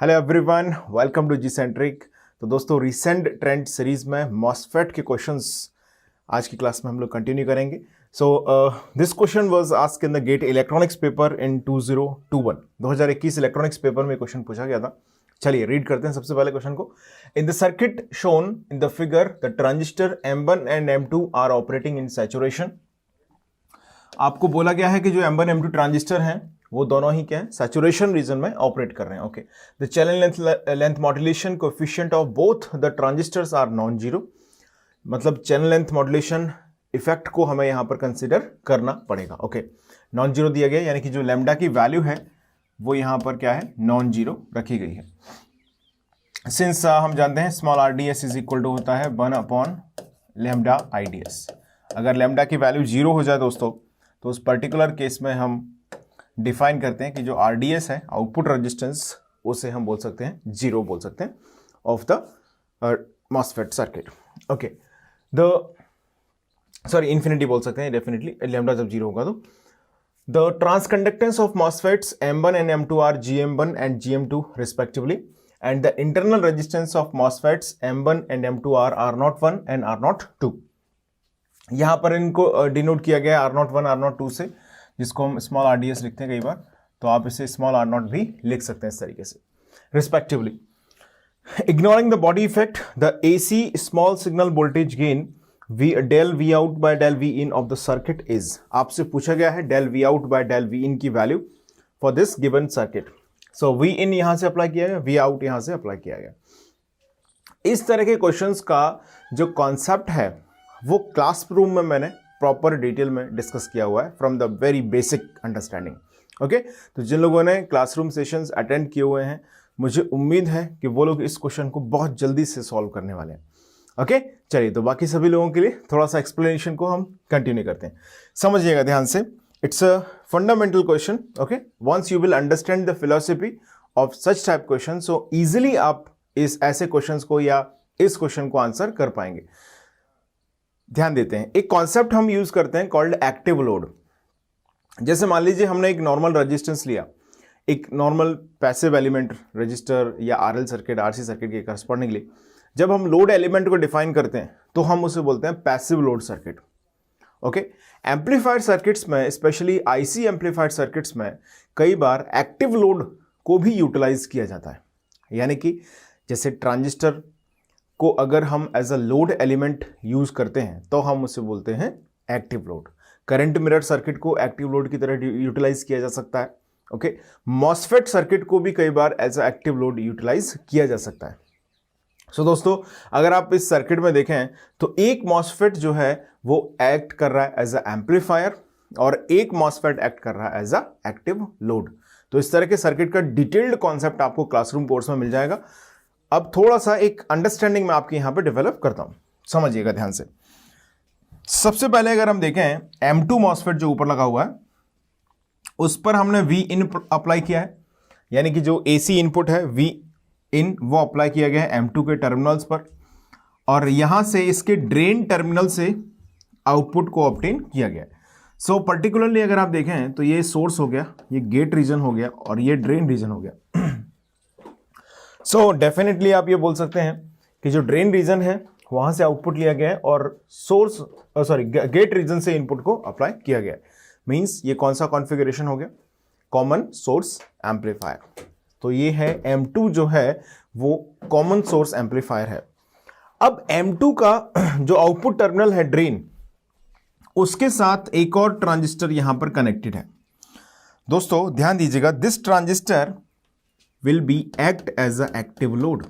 Hello everyone, welcome to G centric. तो दोस्तों, recent trend series में मॉसफेट के क्वेश्चंस आज की क्लास में हम लोग कंटिन्यू करेंगे। So this question was asked in the GATE electronics paper in 2021 electronics paper में क्वेश्चन पूछा गया था। चलिए रीड करते हैं सबसे पहले क्वेश्चन को। In the circuit shown in the figure the transistor M1 and M2 are operating in saturation. आपको बोला गया है कि जो M1 M2 ट्रांजिस्टर हैं वो दोनों ही क्या है, सैचुरेशन रीजन में ऑपरेट कर रहे हैं। Okay, the channel length modulation coefficient of both the transistors are non zero. मतलब चैनल लेंथ मॉड्यूलेशन इफेक्ट को हमें यहां पर कंसीडर करना पड़ेगा। ओके, नॉन जीरो दिया गया, यानी कि जो लैम्डा की वैल्यू है वो यहां पर क्या है, नॉन जीरो रखी गई है। सिंस हम जानते हैं small r D S is equal to होता है 1 लैम्डा आई डी एस। अगर लैम्डा की वैल्यू जीरो हो जाए दोस्तों, तो उस पर्टिकुलर केस में हम डिफाइन करते हैं कि जो RDS है, आउटपुट रेजिस्टेंस, उसे हम बोल सकते हैं जीरो बोल सकते हैं of the MOSFET circuit. Okay, infinity बोल सकते हैं डेफिनेटली, लैम्डा जब जीरो होगा तो। The transconductance of MOSFETs M1 and M2 are GM1 and GM2 respectively, and the internal resistance of MOSFETs M1 and M2 are R01 and R02। यहां पर इनको denote किया गया R01 R02 से, जिसको हम स्मॉल RDS लिखते हैं कई बार, तो आप इसे स्मॉल R0 भी लिख सकते हैं इस तरीके से, respectively. Ignoring the body effect, the AC small signal voltage gain del V out by del V in of the circuit is. आपसे पूछा गया है del V out by del V in की value for this given circuit. So V in यहां से apply किया गया, V out यहां से अप्लाई किया गया। इस तरह के क्वेश्चंस का जो कॉन्सेप्ट है वो क्लासरूम में मैंने प्रॉपर डिटेल में डिस्कस किया हुआ है, from the very basic understanding. Okay, तो जिन लोगों ने क्लासरूम सेशंस अटेंड किए हुए हैं, मुझे उम्मीद है कि वो लोग इस क्वेश्चन को बहुत जल्दी से सॉल्व करने वाले हैं। ओके, चलिए, तो बाकी सभी लोगों के लिए थोड़ा सा एक्सप्लेनेशन को हम कंटिन्यू करते हैं। समझिएगा ध्यान से, it's a fundamental question. Okay, once you will understand the philosophy of such type question, so easily आप इस ऐसे क्वेश्चन को या इस क्वेश्चन को आंसर कर पाएंगे। ध्यान देते हैं, एक कॉन्सेप्ट हम यूज करते हैं कॉल्ड एक्टिव लोड। जैसे मान लीजिए हमने एक नॉर्मल रेजिस्टेंस लिया, एक नॉर्मल पैसिव एलिमेंट रजिस्टर या RL सर्किट, RC सर्किट के करस्पॉन्डिंगली जब हम लोड एलिमेंट को डिफाइन करते हैं तो हम उसे बोलते हैं passive load circuit. Okay, amplifier circuits में, स्पेशली IC एम्पलीफायर सर्किट्स में कई बार एक्टिव लोड को भी यूटिलाइज किया जाता है। यानी कि जैसे ट्रांजिस्टर को अगर हम as a load element use करते हैं तो हम उसे बोलते हैं active load. Current mirror circuit को एक्टिव लोड की तरह यूटिलाइज किया जा सकता है। ओके, मॉसफेट सर्किट को भी कई बार as a active load utilize किया जा सकता है। सो दोस्तों, अगर आप इस सर्किट में देखें तो एक मॉसफेट जो है वो एक्ट कर रहा है एज अ एम्पलीफायर, और एक मॉसफेट एक्ट कर रहा है एज अ एक्टिव लोड। तो इस तरह के सर्किट का डिटेल्ड कॉन्सेप्ट आपको क्लासरूम कोर्स में मिल जाएगा। अब थोड़ा सा एक अंडरस्टैंडिंग में आपके यहां पे डेवलप करता हूं, समझिएगा ध्यान से। सबसे पहले अगर हम देखें, M2 मॉसफेट जो ऊपर लगा हुआ है उस पर हमने V in अप्लाई किया है, यानी कि जो AC इनपुट है V in वो अप्लाई किया गया है M2 के टर्मिनल्स पर, और यहां से इसके ड्रेन टर्मिनल से आउटपुट को ऑब्टेन किया गया है। सो पर्टिकुलरली अगर आप देखें तो ये सोर्स हो गया, ये गेट रीजन हो गया, और ये ड्रेन रीजन हो गया। सो डेफिनेटली आप ये बोल सकते हैं कि जो ड्रेन रीजन है वहां से आउटपुट लिया गया है और गेट रीजन से इनपुट को अप्लाई किया गया है। मींस ये कौन सा कॉन्फ़िगरेशन हो गया, कॉमन सोर्स एम्पलीफायर। तो ये है M2 जो है वो कॉमन सोर्स एम्पलीफायर है। अब M2 का जो आउटपुट टर्मिनल है ड्रेन, उसके साथ एक और ट्रांजिस्टर यहां पर कनेक्टेड है। दोस्तों ध्यान दीजिएगा, this transistor will be act as a active load।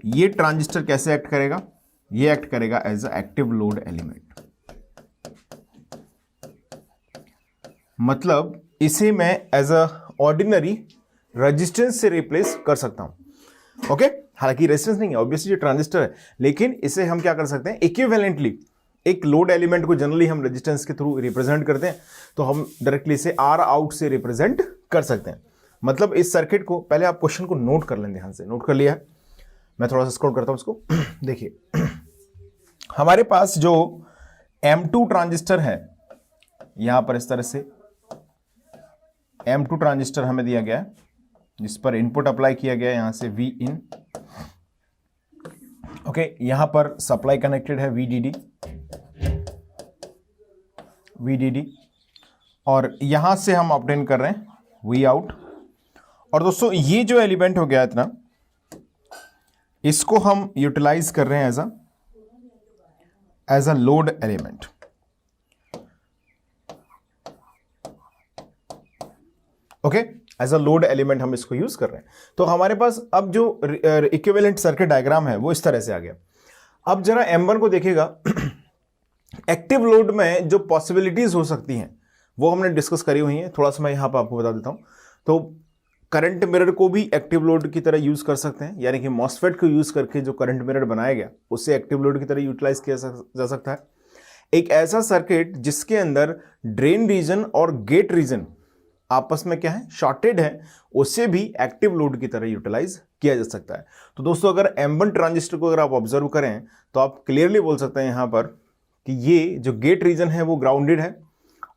ये ट्रांजिस्टर कैसे एक्ट करेगा, ये एक्ट करेगा as a active load element. मतलब इसे मैं एज अ ऑर्डिनरी रेजिस्टेंस से रिप्लेस कर सकता हूं। ओके, हालांकि रेजिस्टेंस नहीं है, ऑब्वियसली ये ट्रांजिस्टर है, लेकिन इसे हम क्या कर सकते हैं, इक्विवेलेंटली एक लोड एलिमेंट को जनरली हम रेजिस्टेंस के थ्रू रिप्रेजेंट करते हैं, तो हम डायरेक्टली इसे R out से रिप्रेजेंट कर सकते हैं। मतलब इस सर्किट को, पहले आप क्वेश्चन को नोट कर लें, ध्यान से नोट कर लिया है, मैं थोड़ा सा स्क्रॉल करता हूं उसको। देखिए, हमारे पास जो M2 ट्रांजिस्टर है, यहां पर इस तरह से M2 ट्रांजिस्टर हमें दिया गया है, जिस पर इनपुट अप्लाई किया गया है यहां से वी इन। ओके, यहां पर सप्लाई कनेक्टेड है VDD, और यहां से हम ऑब्टेन कर रहे हैं वी आउट। और दोस्तों ये जो एलिमेंट हो गया इतना, इसको हम यूटिलाइज कर रहे हैं as a load element. Okay, as a load element हम इसको यूज कर रहे हैं। तो हमारे पास अब जो इक्विवेलेंट सर्किट डायग्राम है वो इस तरह से आ गया। अब जरा M1 को देखिएगा। एक्टिव लोड में जो पॉसिबिलिटीज हो सकती हैं वो हमने डिस्कस करी हुई हैं, थोड़ा सा मैं यहां पर आपको बता देता हूं। तो करंट मिरर को भी एक्टिव लोड की तरह यूज कर सकते हैं, यानी कि मॉसफेट को यूज करके जो करंट मिरर बनाया गया उसे एक्टिव लोड की तरह यूटिलाइज किया जा सकता है। एक ऐसा सर्किट जिसके अंदर ड्रेन रीजन और गेट रीजन आपस में क्या है, शॉर्टेड है, उसे भी एक्टिव लोड की तरह यूटिलाइज किया जा सकता है। तो दोस्तों अगर M1 ट्रांजिस्टर को अगर आप ऑब्जर्व करें तो आप क्लियरली बोल सकते हैं यहां पर कि ये जो गेट रीजन है वो ग्राउंडेड है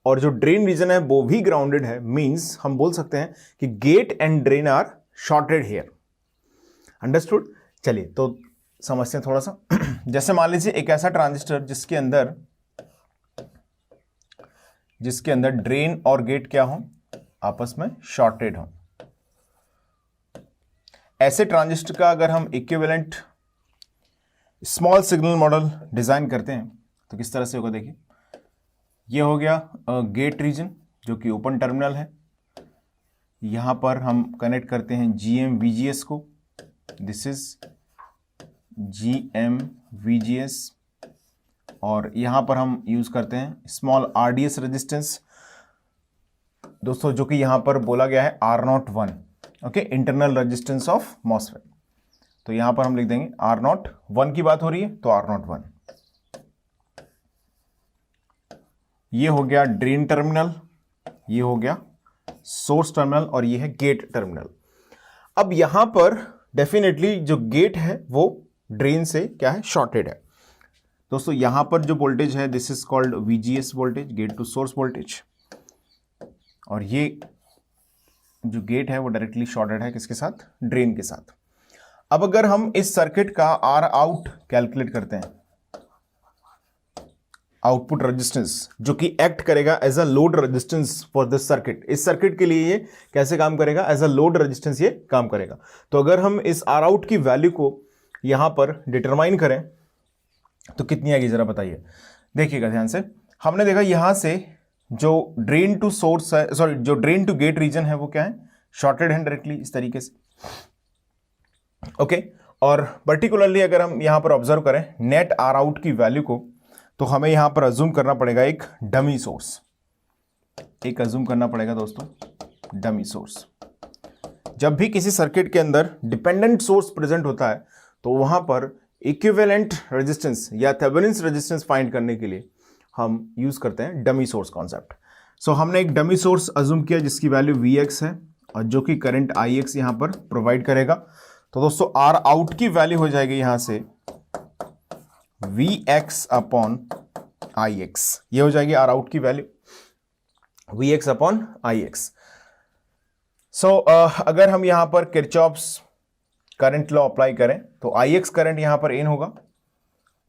और जो ड्रेन रीजन है वो भी ग्राउंडेड है। मींस हम बोल सकते हैं कि gate and drain are shorted here. Understood? चलिए तो समझते हैं थोड़ा सा। जैसे मान लीजिए एक ऐसा ट्रांजिस्टर जिसके अंदर ड्रेन और गेट क्या हो, आपस में शॉर्टेड हो। ऐसे ट्रांजिस्टर का अगर हम equivalent small signal model design करते हैं तो किस तरह से होगा, देखिए ये हो गया गेट रीजन जो कि ओपन टर्मिनल है। यहां पर हम कनेक्ट करते हैं GM-VGS को, दिस इज GM-VGS, और यहां पर हम यूज करते हैं स्मॉल RDS रेजिस्टेंस दोस्तों, जो कि यहां पर बोला गया है R01, okay, internal resistance of MOSFET. तो यहां पर हम लिख देंगे R01 की बात हो रही है तो R01। ये हो गया ड्रेन टर्मिनल, ये हो गया सोर्स टर्मिनल, और ये है गेट टर्मिनल। अब यहां पर डेफिनेटली जो गेट है वो ड्रेन से क्या है, शॉर्टेड है। दोस्तों यहां पर जो वोल्टेज है this is called VGS voltage, gate to source voltage, और ये जो गेट है वो डायरेक्टली शॉर्टेड है किसके साथ, ड्रेन के साथ। अब अगर हम इस सर्किट का R आउट कैलकुलेट करते हैं, आउटपुट रेजिस्टेंस जो कि एक्ट करेगा as a load resistance for this circuit, इस सर्किट के लिए ये कैसे काम करेगा, एज अ लोड रेजिस्टेंस ये काम करेगा। तो अगर हम इस R आउट की वैल्यू को यहां पर डिटरमाइन करें तो कितनी आएगी जरा बताइए। देखिएगा ध्यान से, हमने देखा यहां से जो ड्रेन टू सोर्स है, सॉरी जो ड्रेन टू गेट रीजन है वो क्या है, शॉर्टेड है डायरेक्टली इस तरीके से, ओके। और पर्टिकुलरली अगर हम यहां पर ऑब्जर्व करें नेट R आउट की वैल्यू को, तो हमें यहां पर अज्यूम करना पड़ेगा एक डमी सोर्स, एक अज्यूम करना पड़ेगा दोस्तों डमी सोर्स। जब भी किसी सर्किट के अंदर डिपेंडेंट सोर्स प्रेजेंट होता है तो वहां पर इक्विवेलेंट रेजिस्टेंस या थेवेनिन्स रेजिस्टेंस फाइंड करने के लिए हम यूज करते हैं डमी सोर्स कॉन्सेप्ट। सो हमने एक डमी सोर्स अज्यूम किया जिसकी वैल्यू Vx है और जो कि करंट Ix यहां पर प्रोवाइड करेगा। तो दोस्तों R आउट की वैल्यू हो जाएगी यहां से Vx अपॉन Ix, ये हो जाएगी R आउट की वैल्यू Vx अपॉन Ix। सो अगर हम यहां पर किरचॉफ्स करंट लॉ अप्लाई करें तो Ix करंट यहां पर इन होगा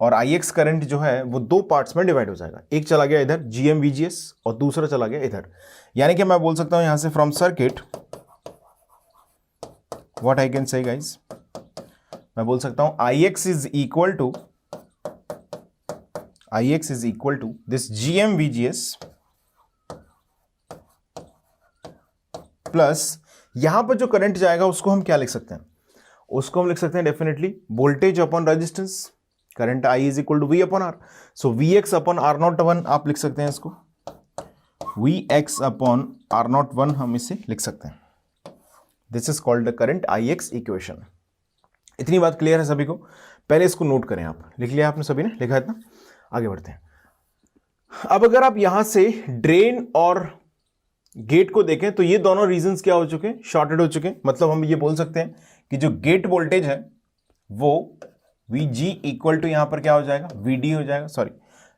और Ix करंट जो है वो दो पार्ट्स में डिवाइड हो जाएगा, एक चला गया इधर GM-VGS और दूसरा चला गया इधर। यानी कि मैं बोल सकता हूं यहां से from circuit what I can say guys, मैं बोल सकता हूं Ix is equal to this GM-VGS plus यहां पर जो करंट जाएगा उसको हम क्या लिख सकते हैं, उसको हम लिख सकते हैं definitely voltage upon resistance, current I is equal to V upon R। So Vx upon R01 आप लिख सकते हैं, इसको Vx अपॉन R01 हम इसे लिख सकते हैं। This is called the current Ix equation. इतनी बात क्लियर है सभी को? पहले इसको नोट करें, आप लिख लिया आपने सभी ने, लिखा इतना, आगे बढ़ते हैं। अब अगर आप यहां से ड्रेन और गेट को देखें तो ये दोनों रीजंस क्या हो चुके हैं, शॉर्टेड हो चुके हैं। मतलब हम ये बोल सकते हैं कि जो गेट वोल्टेज है वो Vg इक्वल टू यहां पर क्या हो जाएगा, Vd हो जाएगा, सॉरी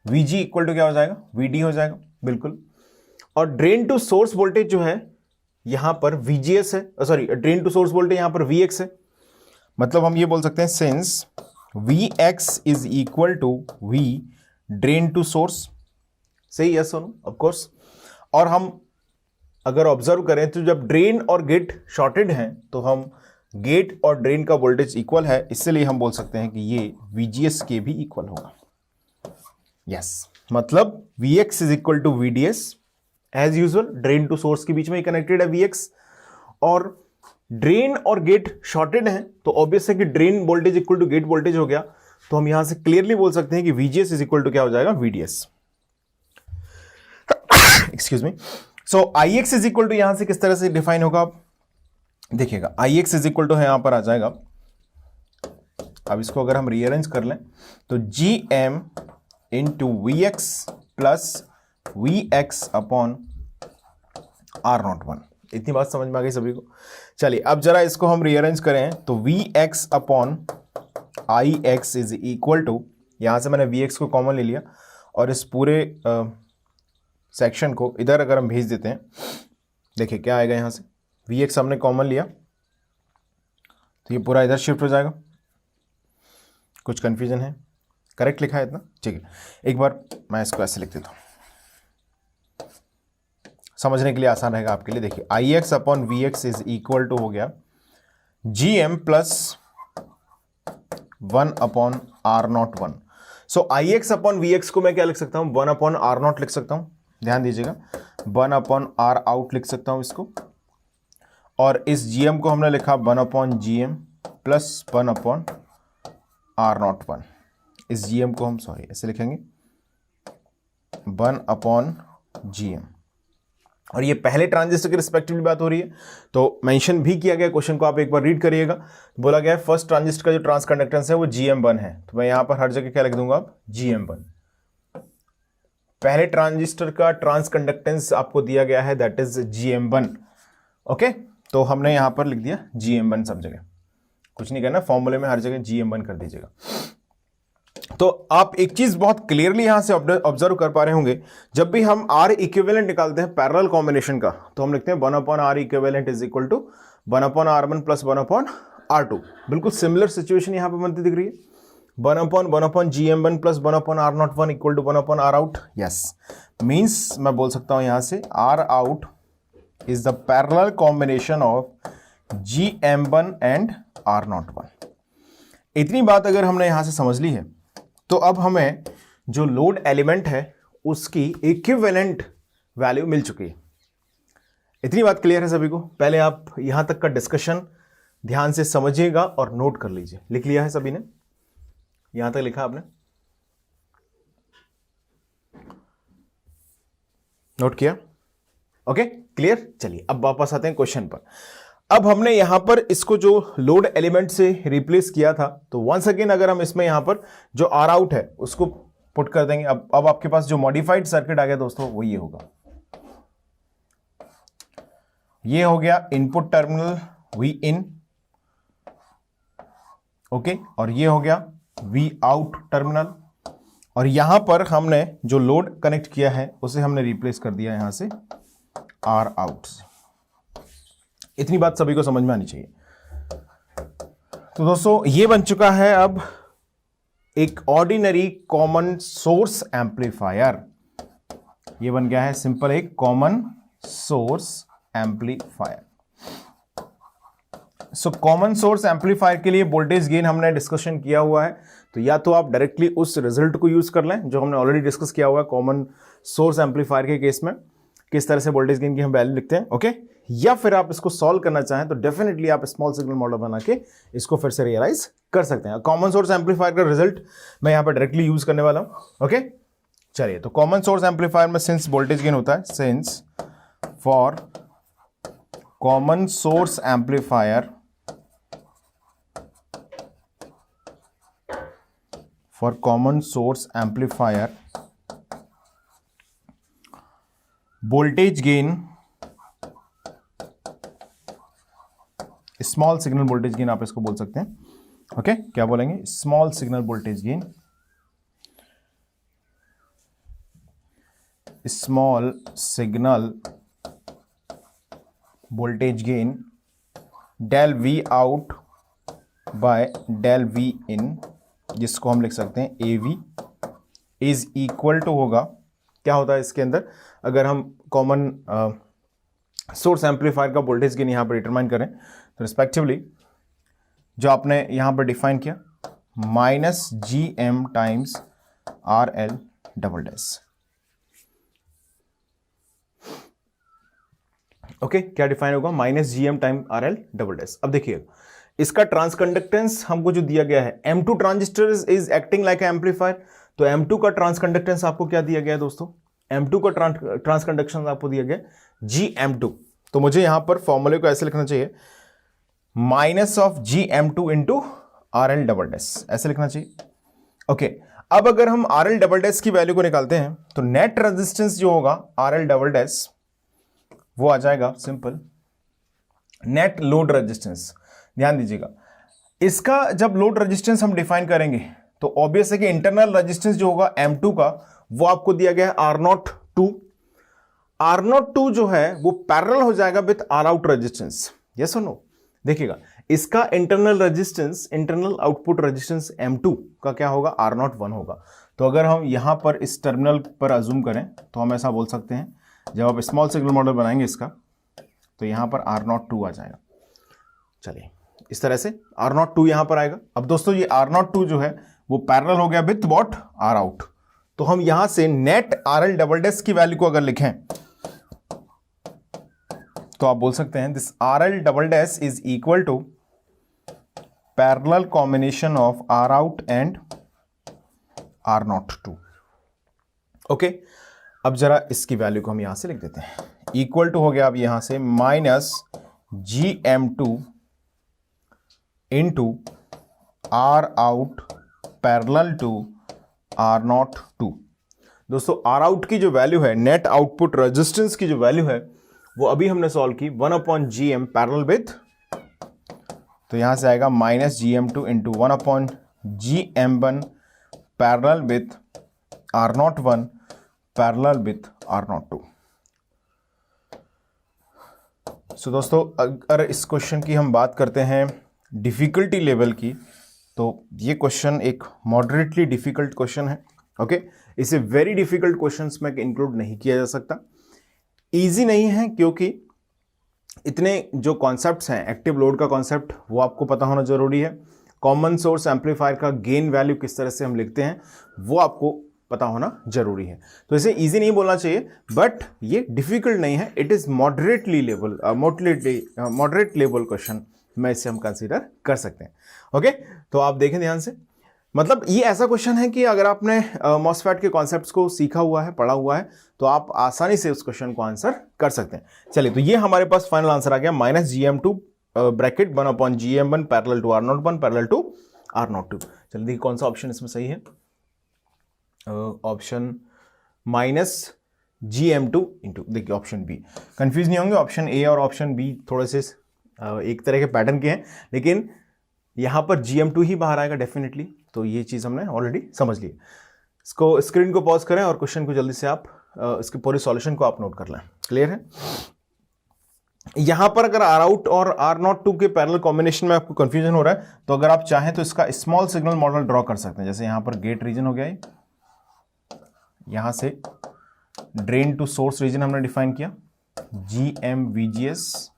Vg इक्वल टू क्या हो जाएगा, Vd हो जाएगा, बिल्कुल। और ड्रेन टू सोर्स वोल्टेज जो है यहां पर VGS है, sorry drain to source voltage यहां पर VX है। मतलब हम ये बोल सकते हैं since VX is equal to V drain to source, सही, यस और ऑफ कोर्स। और हम अगर ऑब्जर्व करें तो जब ड्रेन और गेट शॉर्टेड हैं तो हम गेट और ड्रेन का वोल्टेज इक्वल है, इसलिए हम बोल सकते हैं कि ये VGS के भी इक्वल होगा। यस, मतलब VX is equal to VDS as usual, drain to source के बीच में ही कनेक्टेड है VX, और ड्रेन और गेट शॉर्टेड हैं तो ऑब्वियस है कि drain voltage equal to gate voltage हो गया। तो हम यहां से क्लियरली बोल सकते हैं कि VGS इज इक्वल टू क्या हो जाएगा, VDS। Excuse me. So IX is equal to यहां से किस तरह से डिफाइन होगा, देखिएगा IX इज इक्वल टू है, यहां पर आ जाएगा, अब इसको अगर हम रीअरेंज कर लें तो GM into VX plus VX upon R01। इतनी बात समझ में आ गई सभी को। चलिए अब जरा इसको हम रीअरेंज करें तो VX upon IX is equal to, यहां से मैंने VX को कॉमन ले लिया और इस पूरे सेक्शन को इधर अगर हम भेज देते हैं, देखिए क्या आएगा, यहां से VX हमने कॉमन लिया तो ये पूरा इधर शिफ्ट हो जाएगा। कुछ कंफ्यूजन है, करेक्ट लिखा है इतना, ठीक है। एक बार मैं इसको ऐसे लिख देता हूं, समझने के लिए आसान रहेगा आपके लिए। देखिए IX upon VX is equal to हो गया GM plus 1 upon R01। So IX upon VX को मैं क्या लिख सकता हूं, 1 अपॉन R0 लिख सकता हूं, ध्यान दीजिएगा, 1 अपॉन R आउट लिख सकता हूं इसको, और इस GM को हमने लिखा 1 upon GM plus 1 upon R01। इस GM को हम सॉरी ऐसे लिखेंगे 1 अपॉन GM, और ये पहले ट्रांजिस्टर के रिस्पेक्टिवली बात हो रही है तो मेंशन भी किया गया, क्वेश्चन को आप एक बार रीड करिएगा। बोला गया है फर्स्ट ट्रांजिस्टर का जो ट्रांस कंडक्टेंस है वो GM1 है, तो मैं यहां पर हर जगह क्या लिख दूंगा, आप GM1। पहले ट्रांजिस्टर का ट्रांस कंडक्टेंस आपको दिया गया है, दैट इज GM1। ओके, तो हमने यहां पर लिख दिया GM1 सब जगह, कुछ नहीं करना, फॉर्मूले में हर जगह GM1 कर दीजिएगा। तो आप एक चीज बहुत क्लियरली यहां से ऑब्जर्व कर पा रहे होंगे, जब भी हम R इक्विवेलेंट निकालते हैं पैरेलल कॉम्बिनेशन का, तो हम लिखते हैं 1 upon R equivalent is equal to 1 upon R1 plus 1 upon R2। बिल्कुल सिमिलर सिचुएशन यहां पर बनती दिख रही है, 1 upon GM1 plus 1 upon R01 equal to 1 upon R out. Yes, means मैं बोल सकता हूं यहां से R out is the parallel combination of GM1 and R01। इतनी बात अगर हमने यहां से समझ ली है तो अब हमें जो लोड एलिमेंट है उसकी इक्विवेलेंट वैल्यू मिल चुकी है। इतनी बात क्लियर है सभी को? पहले आप यहां तक का डिस्कशन ध्यान से समझिएगा और नोट कर लीजिए। लिख लिया है सभी ने? यहां तक लिखा आपने? नोट किया? Okay, clear. चलिए अब वापस आते हैं क्वेश्चन पर। अब हमने यहां पर इसको जो लोड एलिमेंट से रिप्लेस किया था, तो वंस अगेन अगर हम इसमें यहां पर जो आर आउट है उसको पुट कर देंगे। अब आपके पास जो मॉडिफाइड सर्किट आ गया दोस्तों वो ये होगा, ये हो गया input terminal V in, okay, और ये हो गया वी आउट टर्मिनल, और यहां पर हमने जो लोड कनेक्ट किया है उसे हमने रिप्लेस कर दिया यहां से आर आउट से। इतनी बात सभी को समझ में आनी चाहिए। तो दोस्तों ये बन चुका है अब एक ऑर्डिनरी कॉमन सोर्स एम्पलीफायर। ये बन गया है सिंपल एक common source amplifier. So common source amplifier के लिए वोल्टेज गेन हमने डिस्कशन किया हुआ है, तो या तो आप डायरेक्टली उस रिजल्ट को यूज कर लें जो हमने ऑलरेडी डिस्कस किया हुआ है कॉमन सोर्स एम्पलीफायर के केस में, किस तरह से वोल्टेज गेन की हम वैल्यू लिखते हैं, ओके, या फिर आप इसको सॉल्व करना चाहें तो डेफिनेटली आप स्मॉल सिग्नल मॉडल बना के इसको फिर से रियलाइज कर सकते हैं। कॉमन सोर्स एम्पलीफायर का रिजल्ट मैं यहां पर डायरेक्टली यूज करने वाला हूं, ओके। चलिए, तो कॉमन सोर्स एम्पलीफायर में सिंस वोल्टेज गेन होता है, since for common source amplifier voltage gain, small signal voltage gain आप इसको बोल सकते हैं, ओके। क्या बोलेंगे? Small signal voltage gain, small signal voltage gain del V out by del V in, जिसको हम लिख सकते हैं A V is equal to होगा, क्या होता है इसके अंदर, अगर हम कॉमन सोर्स एम्पलीफायर का वोल्टेज गेन यहाँ पर डिटरमाइन करें तो रिस्पेक्टिवली जो आपने यहाँ पर डिफाइन किया minus G M times R L double dash. Okay, क्या डिफाइन होगा, minus G M time R L double dash. अब देखिए इसका ट्रांसकंडक्टेंस हमको जो दिया गया है, M2 transistor is acting like amplifier, तो M2 का ट्रांसकंडक्टेंस आपको क्या दिया गया है दोस्तों, M2 का ट्रांसकंडक्टेंस आपको दिया गया GM2। तो मुझे यहां पर फॉर्मूले को ऐसे लिखना चाहिए, minus of GM2 into are L double dash, ऐसे लिखना चाहिए। ओके, अब अगर हम आर एल डबल डैश की वैल्यू को निकालते हैं तो नेट रेजिस्टेंस जो होगा आर एल डबल डैश वो आ जाएगा सिंपल नेट लोड रेजिस्टेंस। ध्यान दीजिएगा, इसका जब लोड रेजिस्टेंस हम डिफाइन करेंगे तो ऑब्वियस है कि इंटरनल रेजिस्टेंस जो होगा M2 का वो आपको दिया गया है R02। R02 जो है वो पैरेलल हो जाएगा with R out resistance, yes और नो। देखिएगा इसका internal resistance, internal output resistance M2 का क्या होगा, R01 होगा। तो अगर हम यहां पर इस टर्मिनल पर अज्यूम करें तो हम ऐसा बोल सकते हैं, जब आप स्मॉल सिग्नल मॉडल बनाएंगे इसका तो यहां पर R02 आ जाएगा। चलिए इस तरह से R02 यहां पर आएगा। अब दोस्तों ये R02 जो है वो पैरेलल हो गया विथ व्हाट, R आउट। तो हम यहां से नेट RL डबल डैश की वैल्यू को अगर लिखें तो आप बोल सकते हैं this RL double dash is equal to parallel combination of R out and R02। Okay, अब जरा इसकी वैल्यू को हम यहां से लिख देते हैं, इक्वल टू हो गया अब यहां से minus GM2 into R out parallel to R02। दोस्तों R आउट की जो वैल्यू है, नेट आउटपुट रेजिस्टेंस की जो वैल्यू है वो अभी हमने सॉल्व की 1/GM पैरेलल विथ, तो यहां से आएगा minus GM2 into 1/GM1 parallel with R01 parallel with R02। सो दोस्तों अगर इस क्वेश्चन की हम बात करते हैं डिफिकल्टी लेवल की, तो ये क्वेश्चन एक मॉडरेटली डिफिकल्ट क्वेश्चन है। ओके, इसे वेरी डिफिकल्ट क्वेश्चंस में इंक्लूड नहीं किया जा सकता। इजी नहीं है क्योंकि इतने जो कॉन्सेप्ट्स हैं, एक्टिव लोड का कॉन्सेप्ट वो आपको पता होना जरूरी है, कॉमन सोर्स एम्पलीफायर का गेन वैल्यू किस तरह से हम लिखते हैं वो आपको पता होना जरूरी है। तो इसे इजी नहीं बोलना चाहिए, बट ये डिफिकल्ट नहीं है, it is moderately level, moderate level question में इसे हम कंसीडर कर सकते हैं। ओके, तो आप देखें ध्यान से, मतलब ये ऐसा क्वेश्चन है कि अगर आपने मॉसफेट के कॉन्सेप्ट्स को सीखा हुआ है, पढ़ा हुआ है, तो आप आसानी से उस क्वेश्चन को आंसर कर सकते हैं। चलिए, तो ये हमारे पास फाइनल आंसर आ गया, minus GM2 bracket 1/GM1 parallel to R01 parallel to R02। चलिए देखिए कौन सा ऑप्शन इसमें सही है, ऑप्शन माइनस GM2 इंटू, देखिए ऑप्शन बी। कंफ्यूज नहीं होंगे, ऑप्शन ए और ऑप्शन बी थोड़े से एक तरह के पैटर्न के हैं, लेकिन यहां पर GM2 ही बाहर आएगा डेफिनेटली। तो ये चीज हमने ऑलरेडी समझ ली। इसको स्क्रीन को पॉज करें और क्वेश्चन को जल्दी से आप इसके पूरे सॉल्यूशन को आप नोट कर लें। क्लियर है? यहां पर अगर R आउट और R02 के पैरेलल कॉम्बिनेशन में आपको कंफ्यूजन हो रहा है, तो अगर आप चाहें तो इसका स्मॉल सिग्नल मॉडल ड्रॉ कर सकते हैं। जैसे यहां पर गेट रीजन हो गया है, यहां से ड्रेन टू सोर्स रीजन हमने डिफाइन किया GM-VGS,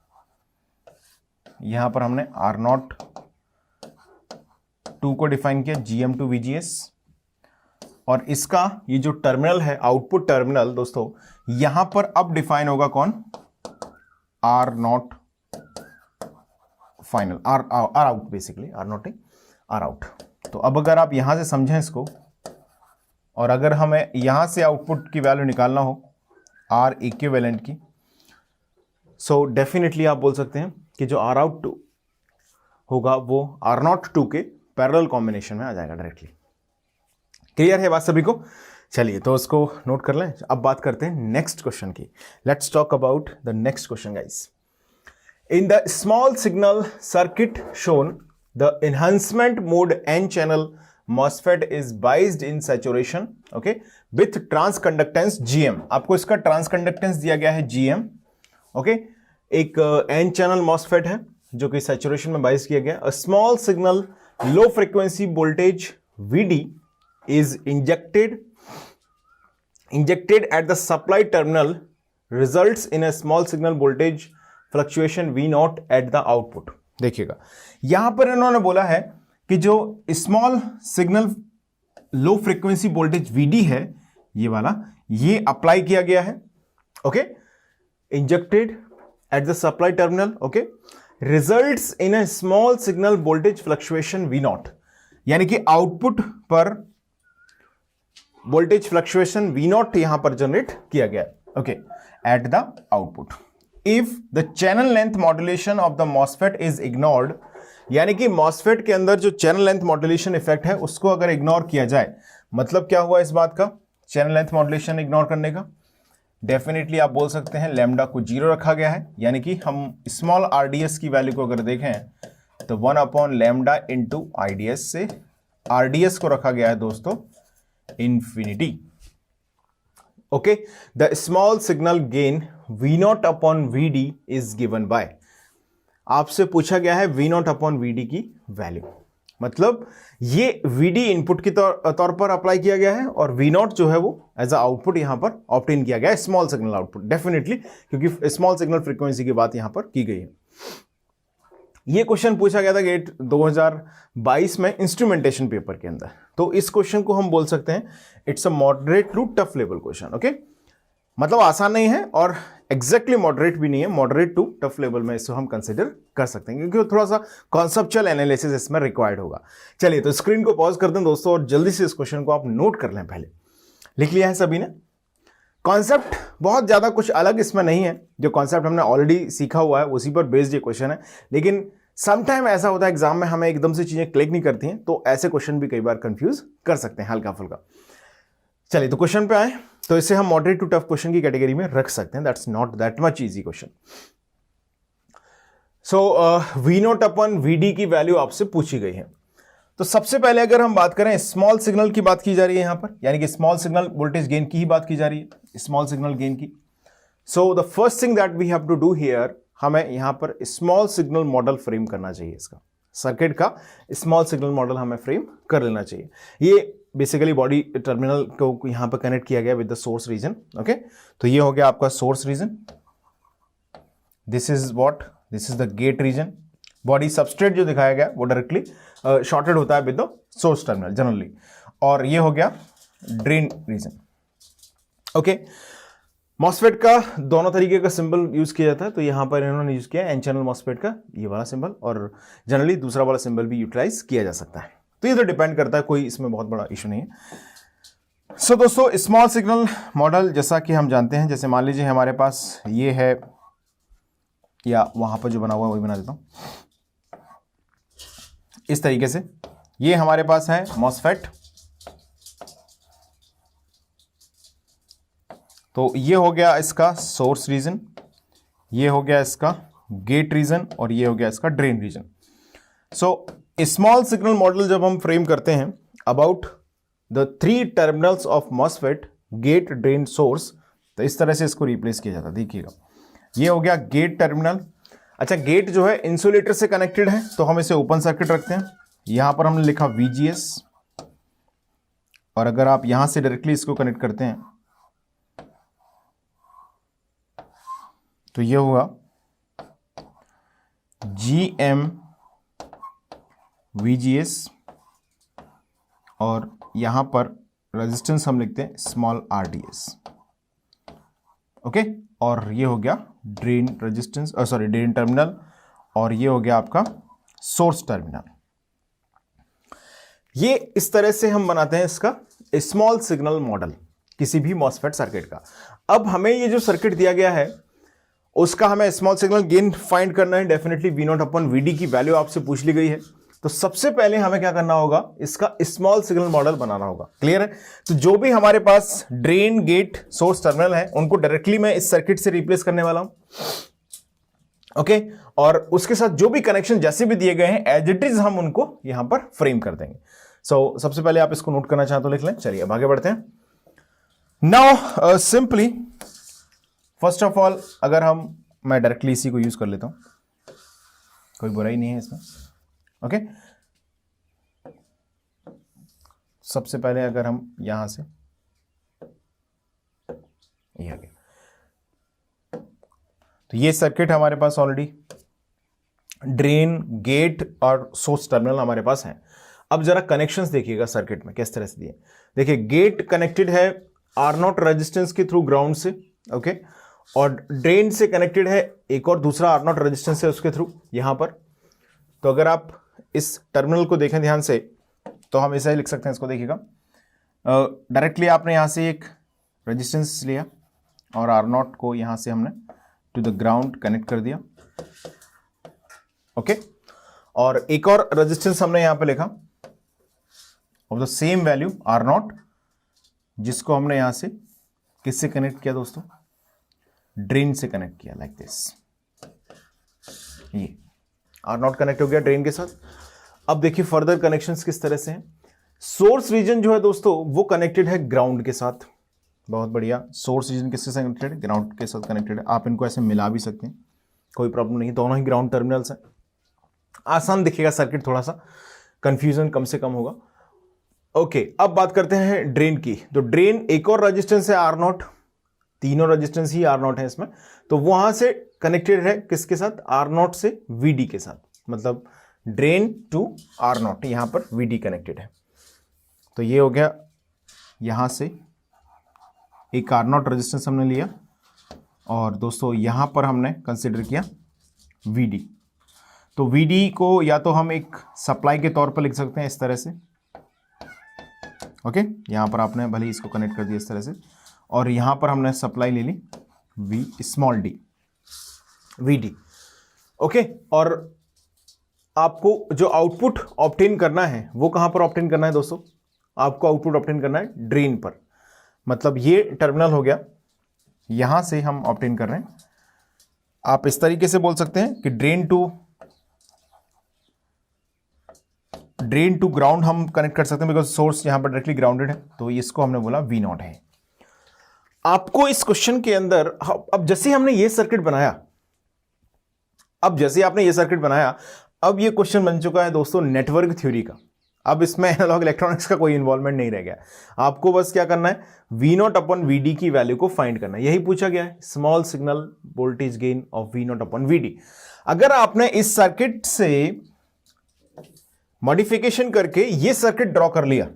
यहां पर हमने R02 को डिफाइन किया GM2-VGS, और इसका ये जो टर्मिनल है आउटपुट टर्मिनल दोस्तों, यहां पर अब डिफाइन होगा कौन, R0 final, R out basically, R0 R out. तो अब अगर आप यहां से समझें इसको, और अगर हमें यहां से आउटपुट की वैल्यू निकालना हो R इक्विवेलेंट की, सो डेफिनेटली आप बोल सकते हैं कि जो R आउट होगा वो R02 के पैरेलल कॉम्बिनेशन में आ जाएगा डायरेक्टली। क्लियर है बात सभी को? चलिए तो उसको नोट कर लें। अब बात करते हैं नेक्स्ट क्वेश्चन की। Let's talk about the next question guys. In the small signal circuit shown the enhancement mode N channel MOSFET is biased in saturation, okay, with transconductance GM। आपको इसका ट्रांसकंडक्टेंस दिया गया है GM, ओके। एक N channel MOSFET है जो कि saturation में बाइस किया गया। A small signal low frequency voltage VD is injected at the supply terminal results in a small signal voltage fluctuation V0 at the output। देखिएगा यहां पर इन्होंने बोला है कि जो small signal low frequency voltage VD है ये वाला, ये अप्लाई किया गया है, okay, injected at the supply terminal, okay, results in a small signal voltage fluctuation V0, यानी कि आउटपुट पर वोल्टेज फ्लक्चुएशन V0 यहां पर जनरेट किया गया, okay, at the output. If the channel length modulation of the MOSFET is ignored, यानी कि MOSFET के अंदर जो चैनल लेंथ मॉड्यूलेशन इफेक्ट है उसको अगर इग्नोर किया जाए, मतलब क्या हुआ इस बात का, चैनल लेंथ मॉड्यूलेशन इग्नोर करने का, डेफिनेटली आप बोल सकते हैं लैम्डा को 0 रखा गया है, यानी कि हम स्मॉल RDS की वैल्यू को अगर देखें तो 1/λ इंटू IDS से RDS को रखा गया है दोस्तों infinity, okay. The small signal gain V0/VD is given by, आपसे पूछा गया है V0/VD की वैल्यू, मतलब ये VD इनपुट की तौर पर अप्लाई किया गया है और V0 जो है वो एज अ आउटपुट यहां पर ऑब्टेन किया गया है, स्मॉल सिग्नल आउटपुट, डेफिनेटली क्योंकि स्मॉल सिग्नल फ्रीक्वेंसी की बात यहां पर की गई है। ये क्वेश्चन पूछा गया था गेट 2022 में इंस्ट्रूमेंटेशन पेपर के अंदर, तो इस क्वेश्चन को हम बोल सकते हैं it's a moderate to tough level question, okay, मतलब आसान नहीं है और एग्जैक्टली मॉडरेट भी नहीं है, मॉडरेट टू टफ लेवल में इसको हम कंसिडर कर सकते हैं क्योंकि थोड़ा सा कॉन्सेप्चुअल एनालिसिस इसमें रिक्वायर्ड होगा। चलिए तो स्क्रीन को पॉज कर दें दोस्तों और जल्दी से इस क्वेश्चन को आप नोट कर लें, पहले लिख लिया है सभी ने। कॉन्सेप्ट बहुत ज्यादा कुछ अलग इसमें नहीं है, जो कॉन्सेप्ट हमने ऑलरेडी सीखा हुआ है उसी पर बेस्ड ये क्वेश्चन है, लेकिन समटाइम ऐसा होता है एग्जाम में हमें एकदम से चीजें क्लिक नहीं करती हैं, तो ऐसे क्वेश्चन भी कई बार कंफ्यूज कर सकते हैं हल्का फुल्का। चलिए तो क्वेश्चन पे आए, तो इसे हम मॉडरेट टू टफ क्वेश्चन की कैटेगरी में रख सकते हैं, that's not that much easy question. So V0/VD की वैल्यू आपसे पूछी गई है, तो सबसे पहले अगर हम बात करें स्मॉल सिग्नल की बात की जा रही है यहां पर, यानी कि स्मॉल सिग्नल वोल्टेज गेन की ही बात की जा रही है, स्मॉल सिग्नल गेन की। So the first thing that we have to do here, हमें यहां पर स्मॉल सिग्नल मॉडल फ्रेम करना चाहिए, इसका सर्किट का स्मॉल सिग्नल मॉडल हमें फ्रेम कर लेना चाहिए। ये बेसिकली बॉडी टर्मिनल को यहां पर कनेक्ट किया गया with the source region, okay, तो ये हो गया आपका source region, this is what, this is the gate region. Body substrate जो दिखाया गया वो डायरेक्टली शॉर्टेड होता है with the source terminal generally, और ये हो गया ड्रेन रीजन, ओके। मॉसफेट का दोनों तरीके का सिंबल यूज किया जाता है, तो यहां पर इन्होंने यूज किया एन चैनल मॉसफेट का ये वाला सिंबल, और जनरली दूसरा वाला सिंबल भी यूटिलाइज किया जा सकता है, तो ये तो डिपेंड करता है, कोई इसमें बहुत बड़ा इशू नहीं है। सो दोस्तों स्मॉल सिग्नल मॉडल जैसा कि हम जानते हैं, जैसे मान लीजिए हमारे पास ये है, या वहां पर जो बना हुआ है वही बना देता हूं इस तरीके से, ये हमारे पास है मॉसफेट, तो ये हो गया इसका सोर्स रीजन, ये हो गया इसका गेट रीजन, और ये हो गया इसका drain region. So small signal model जब हम फ्रेम करते हैं about the 3 terminals of MOSFET, gate, drain, source, तो इस तरह से इसको रिप्लेस किया जाता है। देखिएगा ये हो गया गेट टर्मिनल, अच्छा गेट जो है इंसुलेटर से कनेक्टेड है, तो हम इसे ओपन सर्किट रखते हैं, यहां पर हमने लिखा VGS, और अगर आप यहां से डायरेक्टली इसको कनेक्ट करते हैं तो ये हुआ GM VGS, और यहां पर रेजिस्टेंस हम लिखते हैं स्मॉल RDS, ओके, और ये हो गया drain resistance, sorry drain terminal, और ये हो गया आपका सोर्स टर्मिनल। ये इस तरह से हम बनाते हैं इसका स्मॉल सिग्नल मॉडल किसी भी मॉसफेट सर्किट का। अब हमें ये जो सर्किट दिया गया है उसका हमें स्मॉल सिग्नल गेन फाइंड करना है, डेफिनेटली V0/VD की वैल्यू आपसे पूछ ली गई है, तो सबसे पहले हमें क्या करना होगा, इसका स्मॉल सिग्नल मॉडल बनाना होगा, क्लियर है। तो जो भी हमारे पास ड्रेन, गेट, सोर्स टर्मिनल है उनको डायरेक्टली मैं इस सर्किट से रिप्लेस करने वाला हूं, ओके, और उसके साथ जो भी कनेक्शन जैसे भी दिए गए हैं एज इट इज हम उनको यहां पर फ्रेम कर देंगे। सो सबसे पहले आप इसको नोट करना चाहें तो लिख लें। चलिए अब आगे बढ़ते हैं। Now simply first of all अगर हम मैं डायरेक्टली इसी को यूज़ कर लेता हूँ, कोई बुराई नहीं है इसमें। ओके, सबसे पहले अगर हम यहाँ से ये आ गया, तो ये सर्किट हमारे पास ऑलरेडी ड्रेन, गेट और सोर्स टर्मिनल हमारे पास है। अब जरा कनेक्शंस देखिएगा सर्किट में किस तरह से दिए। देखिए, गेट कनेक्टेड है R0 रेजिस्टेंस के थ्रू ग्राउंड से, ओके, और ड्रेन से कनेक्टेड है एक और दूसरा R0 रेजिस्टेंस है उसके थ्रू यहां पर। तो अगर आप इस टर्मिनल को देखें ध्यान से तो हम ऐसा ही लिख सकते हैं इसको। देखिएगा, डायरेक्टली आपने यहां से एक रेजिस्टेंस लिया और R0 को यहां से हमने टू द ग्राउंड कनेक्ट कर दिया, ओके, और एक और रेजिस्टेंस हमने यहां पे लिखा of the same value R0, जिसको हमने यहां से किससे कनेक्ट किया दोस्तों, ड्रेन से कनेक्ट किया, लाइक दिस। ये R0 कनेक्ट हो गया ड्रेन के साथ। अब देखिए फर्दर कनेक्शंस किस तरह से हैं। सोर्स रीजन जो है दोस्तों वो कनेक्टेड है ग्राउंड के साथ, बहुत बढ़िया। सोर्स रीजन किससे कनेक्टेड है, ग्राउंड के साथ कनेक्टेड है। आप इनको ऐसे मिला भी सकते हैं, कोई प्रॉब्लम नहीं, दोनों ही ग्राउंड टर्मिनल्स हैं। आसान दिखेगा सर्किट, थोड़ा सा कंफ्यूजन कम से कम होगा। ओके, अब बात करते हैं ड्रेन की। तो ड्रेन एक और रेजिस्टेंस है R0, तीनों रेजिस्टेंस ही R0 है इसमें, तो वहां से कनेक्टेड है किसके साथ, R0 से VD के साथ, मतलब ड्रेन टू R0, यहां पर VD कनेक्टेड है। तो ये हो गया, यहां से एक R0 रेजिस्टेंस हमने लिया और दोस्तों यहां पर हमने कंसिडर किया VD। तो VD को या तो हम एक सप्लाई के तौर पर लिख सकते हैं इस तरह से, ओके, यहां पर आपने भले इसको कनेक्ट कर दिया इस तरह से, और यहां पर हमने सप्लाई ले ली V VD, ओके। और आपको जो आउटपुट ऑब्टेन करना है वो कहां पर ऑब्टेन करना है दोस्तों, आपको आउटपुट ऑब्टेन करना है ड्रेन पर, मतलब ये टर्मिनल हो गया, यहां से हम ऑब्टेन कर रहे हैं। आप इस तरीके से बोल सकते हैं कि ड्रेन टू ग्राउंड हम कनेक्ट कर सकते हैं, बिकॉज सोर्स यहां पर डायरेक्टली ग्राउंडेड है, तो इसको हमने बोला V0 है। आपको इस क्वेश्चन के अंदर, अब जैसे हमने ये सर्किट बनाया, अब ये क्वेश्चन बन चुका है दोस्तों नेटवर्क थ्योरी का। अब इसमें एनालॉग इलेक्ट्रॉनिक्स का कोई इन्वॉल्वमेंट नहीं रह गया। आपको बस क्या करना है, V0 अपॉन VD की वैल्यू को फाइंड करना है, यही पूछा गया है, small signal voltage gain of V0 upon VD। अगर आपने इस सर्किट से मॉडिफिकेशन करके ये सर्किट ड्रॉ कर लिया,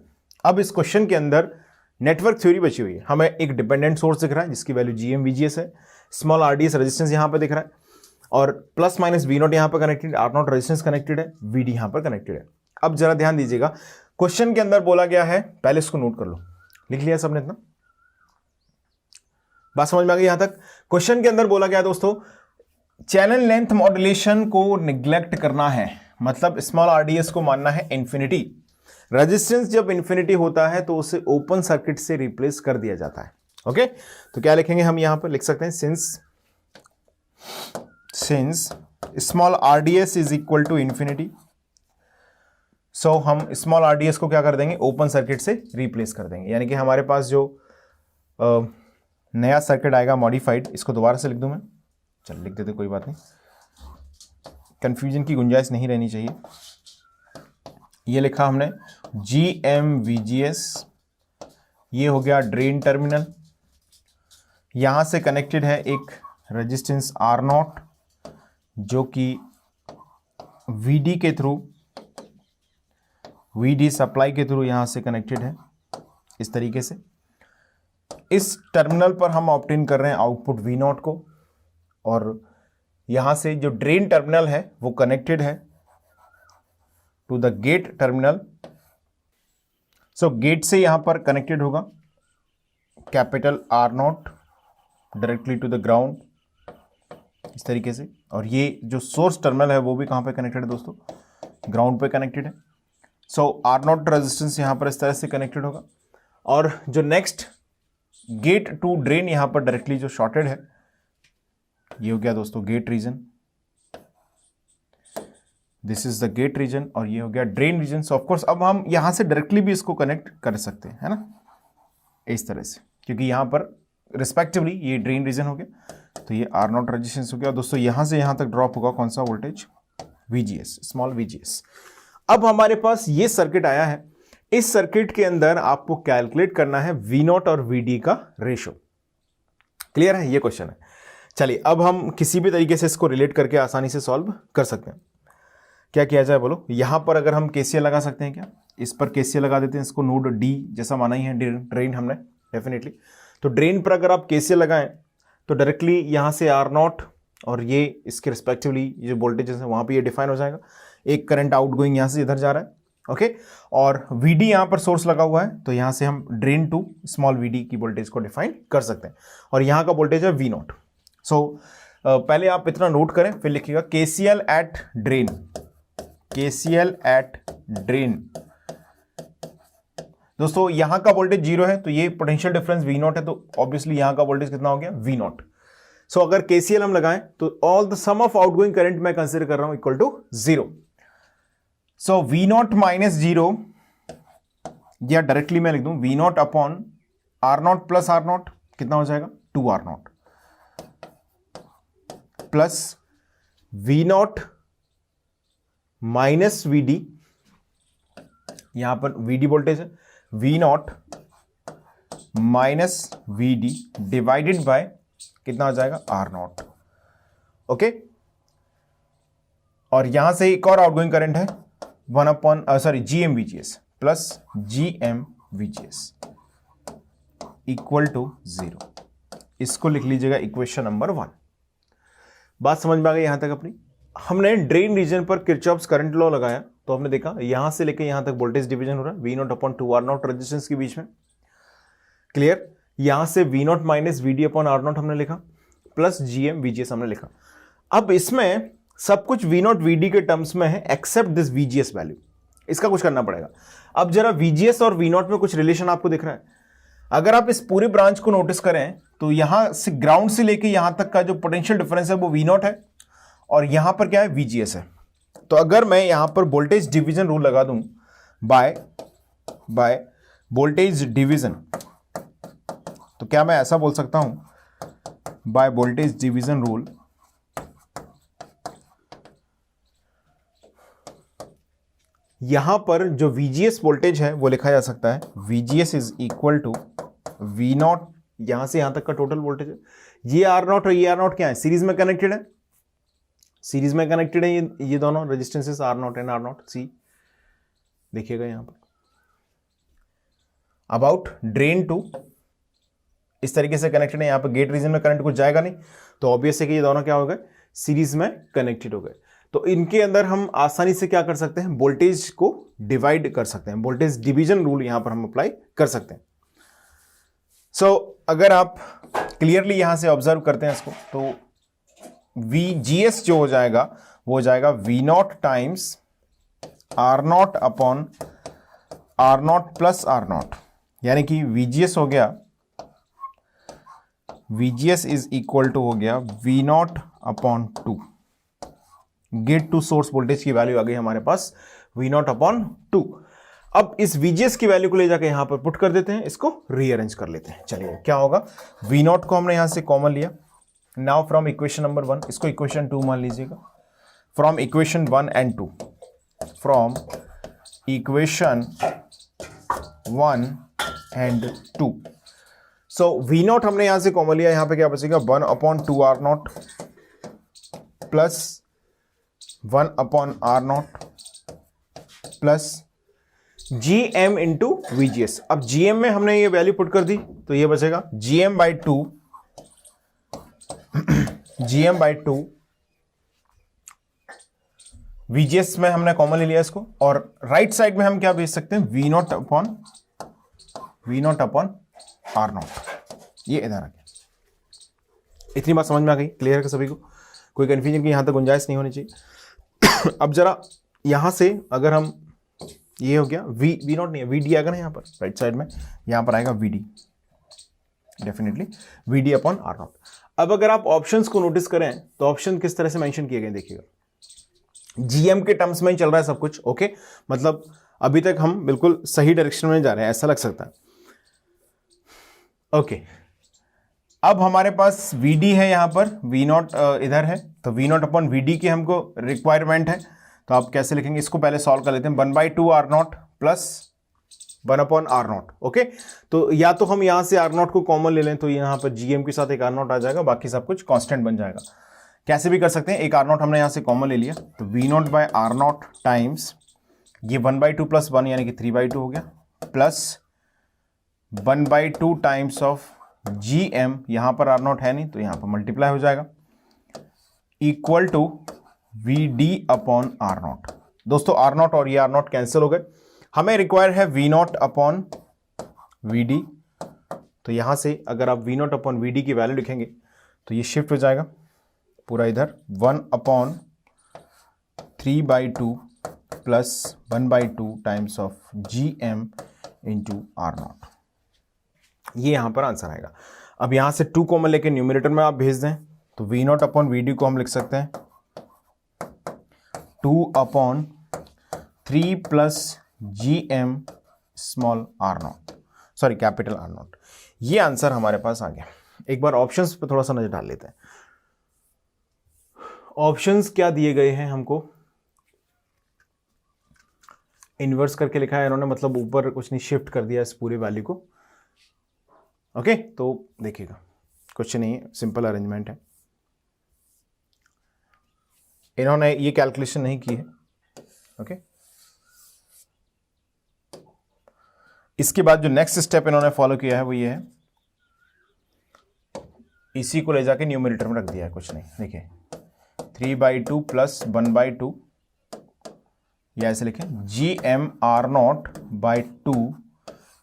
अब इस क्वेश्चन के अंदर नेटवर्क थ्योरी बची हुई है। हमें एक डिपेंडेंट सोर्स दिख रहा है जिसकी वैल्यू GM-VGS है, स्मॉल RDS रेजिस्टेंस यहां पर दिख रहा है, और प्लस माइनस V0 यहां पर कनेक्टेड, R0 रेजिस्टेंस कनेक्टेड है, VD यहां पर कनेक्टेड है। अब जरा ध्यान दीजिएगा, क्वेश्चन के अंदर बोला गया है, पहले इसको नोट कर लो, लिख लिया सबने इतना, बात समझ में आ गई यहां तक। क्वेश्चन के अंदर बोला गया दोस्तों, चैनल लेंथ मॉड्यूलेशन को निग्लेक्ट करना है, मतलब स्मॉल RDS को मानना है इंफिनिटी। रेजिस्टेंस जब इंफिनिटी होता है तो उसे ओपन सर्किट से रिप्लेस कर दिया जाता है, ओके। तो क्या लिखेंगे हम यहां पर, लिख सकते हैं since small RDS is equal to infinity, so हम स्मॉल RDS को क्या कर देंगे, ओपन सर्किट से रिप्लेस कर देंगे। यानी कि हमारे पास जो नया सर्किट आएगा मॉडिफाइड, इसको दोबारा से लिख दूं मैं, चल लिख देते, कोई बात नहीं, कंफ्यूजन की गुंजाइश नहीं रहनी चाहिए। ये लिखा हमने GM-VGS, ये हो गया ड्रेन टर्मिनल, यहां से कनेक्टेड है एक रेजिस्टेंस R0 जो कि VD के थ्रू, VD सप्लाई के थ्रू यहां से कनेक्टेड है इस तरीके से। इस टर्मिनल पर हम ऑब्टेन कर रहे हैं आउटपुट V0 को, और यहां से जो ड्रेन टर्मिनल है वो कनेक्टेड है to the gate terminal. So gate से यहां पर कनेक्टेड होगा capital R0 directly to the ground इस तरीके से, और ये जो सोर्स टर्मिनल है वो भी कहां पे कनेक्टेड है दोस्तों, ग्राउंड पे कनेक्टेड है। सो R0 रेजिस्टेंस यहां पर इस तरह से कनेक्टेड होगा, और जो नेक्स्ट गेट टू ड्रेन यहां पर डायरेक्टली जो शॉर्टेड है, ये हो गया दोस्तों gate region, this is the gate region, और ये हो गया ड्रेन रीजन। ऑफ कोर्स अब हम यहां से डायरेक्टली भी इसको कनेक्ट कर सकते हैं, है ना, इस तरह से, क्योंकि यहां पर रिस्पेक्टिवली ये ड्रेन रीजन हो गया, तो ये आर नॉट रेजिस्टेंस हो गया। दोस्तों यहां से यहां तक ड्रॉप होगा कौन सा वोल्टेज, VGS, स्मॉल VGS। अब हमारे पास ये सर्किट आया है, इस सर्किट के अंदर आपको कैलकुलेट करना है V0 और VD का रेशो। क्लियर है, ये क्वेश्चन है। चलिए अब हम किसी भी तरीके से इसको रिलेट करके आसानी से सॉल्व कर सकते हैं। क्या किया जाए बोलो, यहां पर अगर हम KCL लगा सकते हैं क्या, इस पर KCL लगा देते हैं, इसको नोड D जैसा माना ही है, ड्रेन हमने डेफिनेटली। तो ड्रेन पर अगर आप KCL लगाएं तो डायरेक्टली यहां से R0 और ये इसके रिस्पेक्टिवली जो वोल्टेजेस है वहां पे ये डिफाइन हो जाएगा। एक करंट आउट गोइंग यहां से इधर जा रहा है, ओके, और VD यहां पर सोर्स लगा हुआ है, तो यहां से हम ड्रेन टू स्मॉल VD की वोल्टेज को डिफाइन कर सकते हैं, और यहां का वोल्टेज है V0। सो पहले आप इतना नोट करें, फिर लिखिएगा KCL at drain, KCL at drain. दोस्तों यहां का वोल्टेज 0 है, तो ये पोटेंशियल डिफरेंस V0 है, तो ऑब्वियसली यहां का वोल्टेज कितना हो गया, V0। सो अगर KCL हम लगाएं तो all the sum of outgoing current मैं कंसीडर कर रहा हूं equal to 0। So V0 minus 0, या डायरेक्टली मैं लिख दूं V0 upon R0 plus R0, कितना हो जाएगा 2R0, plus V0 minus VD, यहां पर VD वोल्टेज है, V0 minus VD divided by कितना हो जाएगा R0, ओके। और यहां से एक और आउटगोइंग करंट है 1 upon GM VGS plus GM VGS equal to 0। इसको लिख लीजिएगा इक्वेशन नंबर 1। बात समझ में आ गई यहां तक अपनी। हमने ड्रेन रीजन पर किरचॉफ्स करंट लॉ लगाया, तो हमने देखा यहां से लेके यहां तक वोल्टेज डिवीजन हो रहा है V0 अपॉन 2R0 रेजिस्टेंस के बीच में। क्लियर, यहां से V0 minus VD upon R0 हमने लिखा, प्लस GM VGS हमने लिखा। अब इसमें सब कुछ V0 VD के टर्म्स में है एक्सेप्ट दिस VGS वैल्यू, इसका कुछ करना पड़ेगा। अब जरा VGS और V0 में कुछ रिलेशन आपको दिख रहा है। अगर आप इस पूरे ब्रांच को नोटिस करें तो यहां से ग्राउंड से लेके यहां तक का जो पोटेंशियल डिफरेंस है वो V0 है, और यहां पर क्या है, VGS है। तो अगर मैं यहां पर वोल्टेज डिवीजन रूल लगा दूं बाय वोल्टेज डिवीजन, तो क्या मैं ऐसा बोल सकता हूं बाय वोल्टेज डिवीजन रूल, यहां पर जो VGS वोल्टेज है वो लिखा जा सकता है VGS is equal to V0, यहां से यहां तक का टोटल वोल्टेज है। ये R0 और ये R0 क्या है, सीरीज में कनेक्टेड है, सीरीज में कनेक्टेड है ये दोनों रेजिस्टेंसेस R0 एंड R0। सी देखिएगा यहां पर अबाउट ड्रेन टू इस तरीके से कनेक्टेड है, यहां पर गेट रीजन में करंट कुछ जाएगा नहीं, तो ऑब्वियस है कि ये दोनों क्या हो गए, सीरीज में कनेक्टेड हो गए। तो इनके अंदर हम आसानी से क्या कर सकते हैं, वोल्टेज को डिवाइड कर सकते हैं, वोल्टेज डिवीजन रूल यहां पर हम अप्लाई कर सकते हैं। सो अगर आप क्लियरली यहां से ऑब्जर्व करते हैं इसको, तो VGS जो हो जाएगा वो हो जाएगा V0 times R0 upon R0 plus R0, यानी कि VGS हो गया, VGS इज इक्वल टू हो गया V0 upon 2। Gate to source voltage की वैल्यू आ गई हमारे पास V0 अपॉन 2। अब इस VGS की वैल्यू को ले जाकर यहां पर पुट कर देते हैं, इसको रीअरेंज कर लेते हैं। चलिए क्या होगा, V0 को हमने यहां से कॉमन लिया, नाउ फ्रॉम इक्वेशन नंबर 1, इसको इक्वेशन 2 मान लीजिएगा, from equation 1 and 2, from equation 1 and 2। So V0 हमने यहां से कॉमन लिया, यहां पे क्या बचेगा 1 upon 2R0 plus 1 upon R0 plus GM into VGS। अब GM में हमने ये वैल्यू पुट कर दी, तो ये बचेगा GM by 2 GM by 2, VGS में हमने कॉमन ले लिया इसको, और राइट साइड में हम क्या भेज सकते हैं, V0 अपॉन R0, ये इधर आ गया। इतनी बात समझ में आ गई, क्लियर है सभी को, कोई कंफ्यूजन की यहां तक गुंजाइश नहीं होनी चाहिए। अब जरा यहां से अगर हम, ये हो गया V0 नहीं है, VD आएगा ना यहाँ पर राइट साइड में, यहाँ पर आएगा VD, definitely VD upon R0। अब अगर आप ऑप्शंस को नोटिस करें तो ऑप्शन किस तरह से मेंशन किए गए देखिएगा, GM के टर्म्स में ही चल रहा है सब कुछ, ओके, मतलब अभी तक हम बिल्कुल सही डायरेक्शन में जा रहे हैं, ऐसा लग सकता है, ओके। अब हमारे पास VD है यहाँ पर, V नॉट इधर है, तो V नॉट अपॉन VD की हमको रिक्वायरमेंट है। तो आप कैसे लिखेंगे इसको, पहले सॉल्व कर लेते हैं। 1/2 R0 प्लस 1/R0। ओके, तो या तो हम यहाँ से R0 को कॉमन ले लें, तो यहाँ पर GM के साथ एक R0 आ जाएगा, बाकी सब कुछ कांस्टेंट बन जाएगा। कैसे भी कर सकते हैं, एक R0 हमने यहाँ से कॉमन ले लिया, तो V0/R0 टाइम्स ये 1/2 प्लस 1 यानी कि 3/2 हो गया, प्लस 1/2 टाइम्स ऑफ GM, यहां पर R0 है नहीं तो यहां पर मल्टीप्लाई हो जाएगा, equal to VD upon R0। दोस्तों R0 और ये R0 कैंसिल हो गए, हमें रिक्वायर है V0 अपॉन VD। तो यहां से अगर आप V0 अपॉन VD की वैल्यू लिखेंगे तो ये शिफ्ट हो जाएगा पूरा इधर, 1/3/2 plus 1/2 times of GM into R0। ये यहां पर आंसर आएगा। अब यहां से 2 कॉमन लेके न्यूमरेटर में आप भेज दें, तो V0 अपॉन VD को हम लिख सकते हैं 2/3 plus GM small R0, sorry capital R0। ये आंसर हमारे पास आ गया। एक बार ऑप्शंस पे थोड़ा सा नजर डाल लेते हैं। ऑप्शंस क्या दिए गए हैं हमको, इन्वर्स करके लिखा है इन्होंने, मतलब ऊपर कुछ नहीं, शिफ्ट कर दिया इस पूरे वैल्यू को। ओके, तो देखिएगा कुछ नहीं है, सिंपल अरेंजमेंट है, इन्होंने ये कैलकुलेशन नहीं की है। ओके, इसके बाद जो नेक्स्ट स्टेप इन्होंने फॉलो किया है वो ये है, इसी को ले जाके न्यूमरेटर में रख दिया है, कुछ नहीं। देखिए 3/2 प्लस 1/2, या ऐसे लिखें GM/R0/2,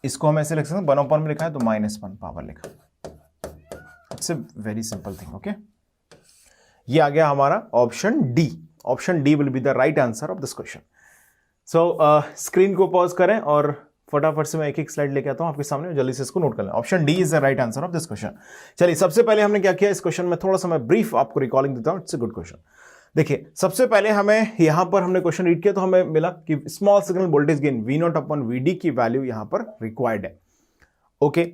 इसको हम ऐसे लिख सकते हैं, 1/, में लिखा है तो -1 पावर लिखा। It's a very simple thing. Okay, ये आ गया हमारा option D. Option D will be the right answer of this question. So screen को पॉज करें और फटाफट से मैं एक एक स्लाइड लेके आता हूं आपके सामने, जल्दी से इसको नोट कर लें। Option D is the right answer of this question. चलिए, सबसे पहले हमने क्या किया इस क्वेश्चन में, थोड़ा सा मैं ब्रीफ आपको रिकॉलिंग देता हूं, इट्स ए गुड क्वेश्चन। देखिए, सबसे पहले हमें यहां पर हमने क्वेश्चन रीड किया तो हमें मिला कि small signal voltage gain V0 upon VD की वैल्यू यहां पर रिक्वायर्ड है। ओके,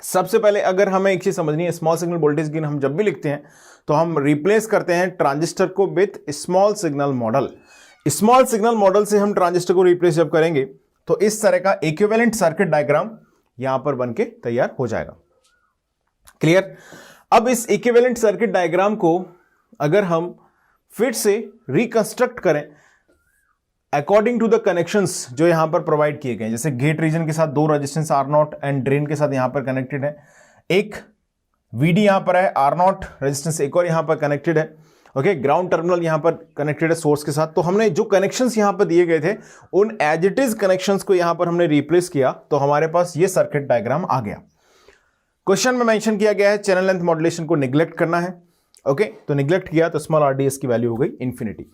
सबसे पहले अगर हमें एक चीज समझनी है, स्मॉल सिग्नल वोल्टेज गेन हम जब भी लिखते हैं तो हम रिप्लेस करते हैं ट्रांजिस्टर को with small signal model. Small signal model से हम ट्रांजिस्टर को रिप्लेस जब करेंगे तो इस तरह का इक्विवेलेंट सर्किट डायग्राम यहां पर बनके तैयार हो जाएगा। क्लियर? अब इस इक्विवेलेंट सर्किट डायग्राम को अगर हम फिर से रिकंस्ट्रक्ट करें अकॉर्डिंग टू द कनेक्शंस जो यहां पर प्रोवाइड किए गए हैं, जैसे गेट रीजन के साथ 2 रेजिस्टेंस R0 एंड ड्रेन के साथ यहां पर कनेक्टेड है, एक VD यहां पर है, R0 रेजिस्टेंस एक और यहां पर कनेक्टेड है। ओके, ग्राउंड टर्मिनल यहां पर कनेक्टेड है सोर्स के साथ। तो हमने जो कनेक्शंस यहां पर दिए गए थे उन एज इट इज कनेक्शंस को यहां पर हमने रिप्लेस किया, तो हमारे पास ये सर्किट डायग्राम आ गया। क्वेश्चन में मेंशन किया गया है चैनल लेंथ मॉड्यूलेशन को निग्लेक्ट करना है। ओके, तो निग्लेक्ट किया तो स्मॉल RDS की वैल्यू हो गई इंफिनिटी।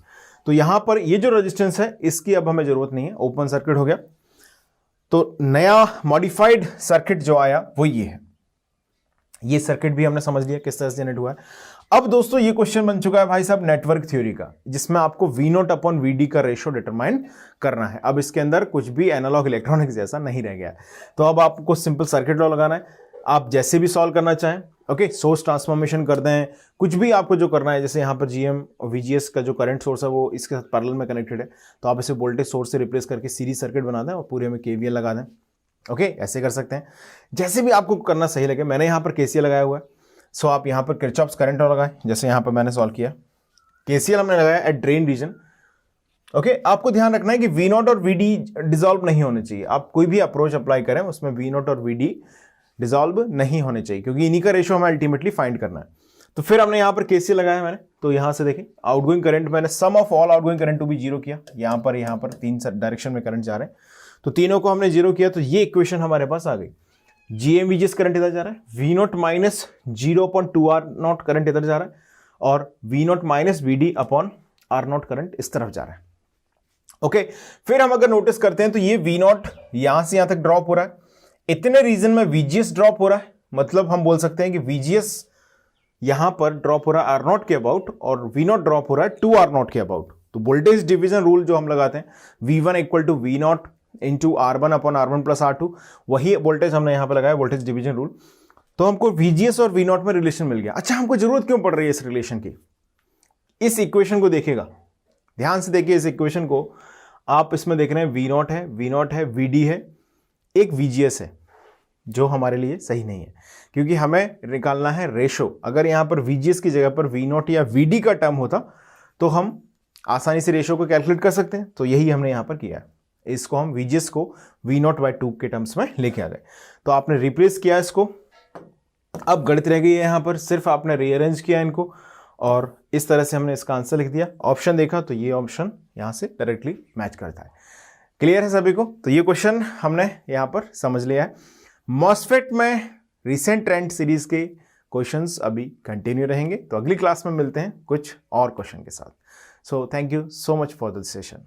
तो यहां पर ये जो रेजिस्टेंस है इसकी अब हमें जरूरत नहीं है, ओपन सर्किट हो गया। तो नया मॉडिफाइड सर्किट जो आया वो ये है। ये सर्किट भी हमने समझ लिया किस तरह से जनरेट हुआ है। अब दोस्तों ये क्वेश्चन बन चुका है भाई साहब नेटवर्क थ्योरी का, जिसमें आपको V0 अपॉन VD का रेशियो डिटरमाइन करना है। अब इसके अंदर कुछ भी एनालॉग इलेक्ट्रॉनिक्स जैसा नहीं रह गया है। तो अब आपको सिंपल सर्किट लॉ लगाना है, आप जैसे भी सॉल्व करना चाहें। ओके, सोर्स ट्रांसफॉर्मेशन कर दें, कुछ भी आपको जो करना है, जैसे यहाँ पर GM और VGS का जो करंट सोर्स है वो इसके साथ पैरेलल में कनेक्टेड है, तो आप इसे वोल्टेज सोर्स से रिप्लेस करके सीरीज सर्किट बना दें और पूरे में KVL लगा दें। ओके, ऐसे कर सकते हैं, जैसे भी आपको करना सही लगे। मैंने यहाँ पर KCL लगाया हुआ है, सो आप यहाँ पर किरचॉफ्स करंट लॉ लगाएं, जैसे यहाँ पर मैंने सॉल्व किया। KCL हमने लगाया एट ड्रेन रीजन। ओके, आपको ध्यान रखना है कि V0 और VD डिसॉल्व नहीं होने चाहिए। आप कोई भी अप्रोच अप्लाई करें उसमें V0 और VD डिसॉल्व नहीं होने चाहिए, क्योंकि इन्हीं का रेशियो हमें अल्टीमेटली फाइंड करना है। तो फिर हमने यहाँ पर KCL लगाया मैंने, तो यहाँ से देखें आउटगोइंग करंट मैंने sum of all outgoing current to be 0 किया। यहाँ पर 3 डायरेक्शन में करंट जा रहे हैं, तो तीनों को हमने 0 किया, तो ये इक्वेशन हमारे पास आ गई। GM VGS करंट इधर जा रहा है, V0 माइनस 0/2R0 करंट इधर जा रहा है, और V0 minus VD upon R0 current इस तरफ जा रहा है। ओके, फिर हम अगर नोटिस करते हैं तो ये V0 यहां से यहां तक ड्रॉप हो रहा है, इतने रीजन में VGS ड्रॉप हो रहा है, मतलब हम बोल सकते हैं कि VGS यहां पर ड्रॉप हो रहा है R0 के अबाउट और V0 ड्रॉप हो रहा है 2R0 के अबाउट। तो वोल्टेज डिवीजन रूल जो हम लगाते हैं, V1 equal to V0 into R1 upon R1 plus R2, वही वोल्टेज हमने यहां पर लगाया, वोल्टेज डिवीजन रूल। तो हमको VGS और V0 में रिलेशन मिल गया। अच्छा, हमको जरूरत क्यों पड़ रही है इस रिलेशन की? इस इक्वेशन को देखिएगा, ध्यान से देखिए इस इक्वेशन को। आप इसमें देख रहे हैं V0 है, VD है, एक VGS है, जो हमारे लिए सही नहीं है, क्योंकि हमें निकालना है रेशो। अगर यहां पर VGS की जगह पर V0 या VD का टर्म होता तो हम आसानी से रेशो को कैलकुलेट कर सकते हैं। तो यही हमने यहां पर किया है, इसको हम VGS को V0/2 के टर्म्स में लेके आ गए। तो आपने रिप्लेस किया इसको, अब गणित रह गई है यहां पर, सिर्फ आपने रीअरेंज किया इनको और इस तरह से हमने इसका आंसर लिख दिया। ऑप्शन देखा तो ये ऑप्शन यहां से डायरेक्टली मैच करता है। क्लियर है सभी को? तो ये क्वेश्चन हमने यहां पर समझ लिया है। मॉसफेट में रिसेंट ट्रेंड सीरीज के क्वेश्चंस अभी कंटिन्यू रहेंगे, तो अगली क्लास में मिलते हैं कुछ और क्वेश्चन के साथ। So thank you so much for this session.